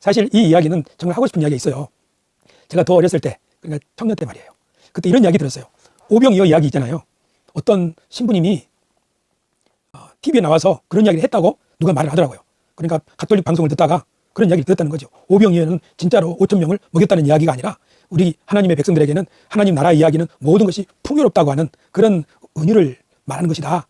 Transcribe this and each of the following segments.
사실 이 이야기는 정말 하고 싶은 이야기가 있어요. 제가 더 어렸을 때, 그러니까 청년 때 말이에요. 그때 이런 이야기 들었어요. 오병이어 이야기 있잖아요. 어떤 신부님이 TV에 나와서 그런 이야기를 했다고 누가 말을 하더라고요. 그러니까 가톨릭 방송을 듣다가 그런 이야기를 들었다는 거죠. 오병이어는 진짜로 5,000명을 먹였다는 이야기가 아니라 우리 하나님의 백성들에게는 하나님 나라 이야기는 모든 것이 풍요롭다고 하는 그런 은유를 말하는 것이다.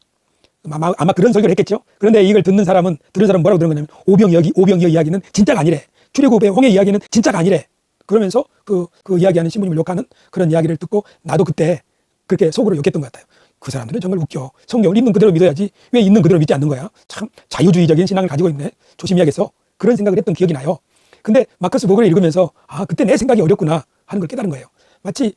아마 그런 설교를 했겠죠. 그런데 이걸 들은 사람은 뭐라고 들은 거냐면 오병이어 이야기는 진짜가 아니래. 출애굽의 홍해 이야기는 진짜가 아니래. 그러면서 그 이야기하는 신부님을 욕하는 그런 이야기를 듣고 나도 그때 그렇게 속으로 욕했던 것 같아요. 그 사람들은 정말 웃겨. 성경을 있는 그대로 믿어야지 왜 있는 그대로 믿지 않는 거야. 참 자유주의적인 신앙을 가지고 있네. 조심해야겠어. 그런 생각을 했던 기억이 나요. 근데 마커스 보그를 읽으면서 그때 내 생각이 어렵구나 하는 걸 깨달은 거예요. 마치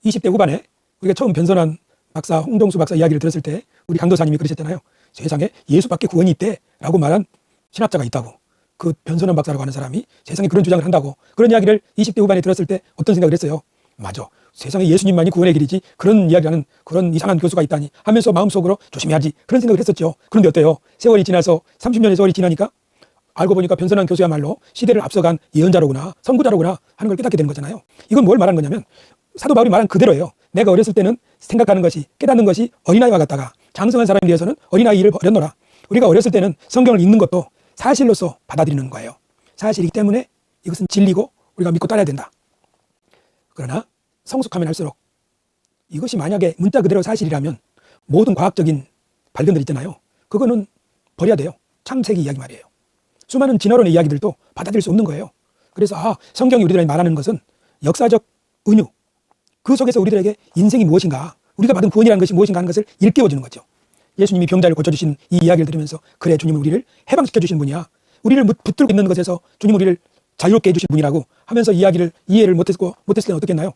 20대 후반에 우리가 처음 변선한 박사, 홍정수 박사 이야기를 들었을 때 우리 강도사님이 그러셨잖아요. 세상에 예수밖에 구원이 있대 라고 말한 신학자가 있다고. 그 변선한 박사라고 하는 사람이 세상에 그런 주장을 한다고. 그런 이야기를 20대 후반에 들었을 때 어떤 생각을 했어요? 맞아. 세상에 예수님만이 구원의 길이지 그런 이야기하는 그런 이상한 교수가 있다니 하면서 마음속으로 조심해야지 그런 생각을 했었죠. 그런데 어때요? 세월이 지나서 30년의 세월이 지나니까 알고 보니까 변선한 교수야말로 시대를 앞서간 예언자로구나 선구자로구나 하는 걸 깨닫게 되는 거잖아요. 이건 뭘 말하는 거냐면 사도 바울이 말한 그대로예요. 내가 어렸을 때는 생각하는 것이 깨닫는 것이 어린아이와 같다가 장성한 사람에 대해서는 어린아이를 버렸노라. 우리가 어렸을 때는 성경을 읽는 것도 사실로서 받아들이는 거예요. 사실이기 때문에 이것은 진리고 우리가 믿고 따라야 된다. 그러나 성숙하면 할수록 이것이 만약에 문자 그대로 사실이라면 모든 과학적인 발견들 있잖아요. 그거는 버려야 돼요. 창세기 이야기 말이에요. 수많은 진화론의 이야기들도 받아들일 수 없는 거예요. 그래서 성경이 우리들에게 말하는 것은 역사적 은유, 그 속에서 우리들에게 인생이 무엇인가, 우리가 받은 구원이라는 것이 무엇인가 하는 것을 일깨워주는 거죠. 예수님이 병자를 고쳐주신 이 이야기를 들으면서 그래 주님은 우리를 해방시켜주신 분이야. 우리를 붙들고 있는 것에서 주님 우리를 자유롭게 해주신 분이라고 하면서 이해를 못했을 때는 어떻겠나요?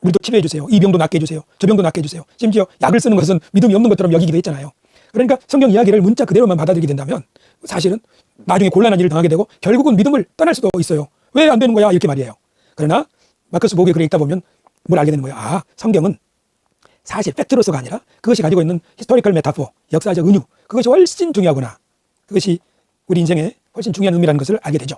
우리도 치료해 주세요. 이 병도 낫게 해주세요. 저 병도 낫게 해주세요. 심지어 약을 쓰는 것은 믿음이 없는 것처럼 여기기도 했잖아요. 그러니까 성경 이야기를 문자 그대로만 받아들이게 된다면 사실은 나중에 곤란한 일을 당하게 되고 결국은 믿음을 떠날 수도 있어요. 왜 안 되는 거야? 이렇게 말이에요. 그러나 마커스 보그의 글에 읽다 보면 뭘 알게 되는 거예요. 성경은 사실 팩트로서가 아니라 그것이 가지고 있는 히스토리컬 메타포, 역사적 은유, 그것이 훨씬 중요하구나. 그것이 우리 인생에 훨씬 중요한 의미라는 것을 알게 되죠.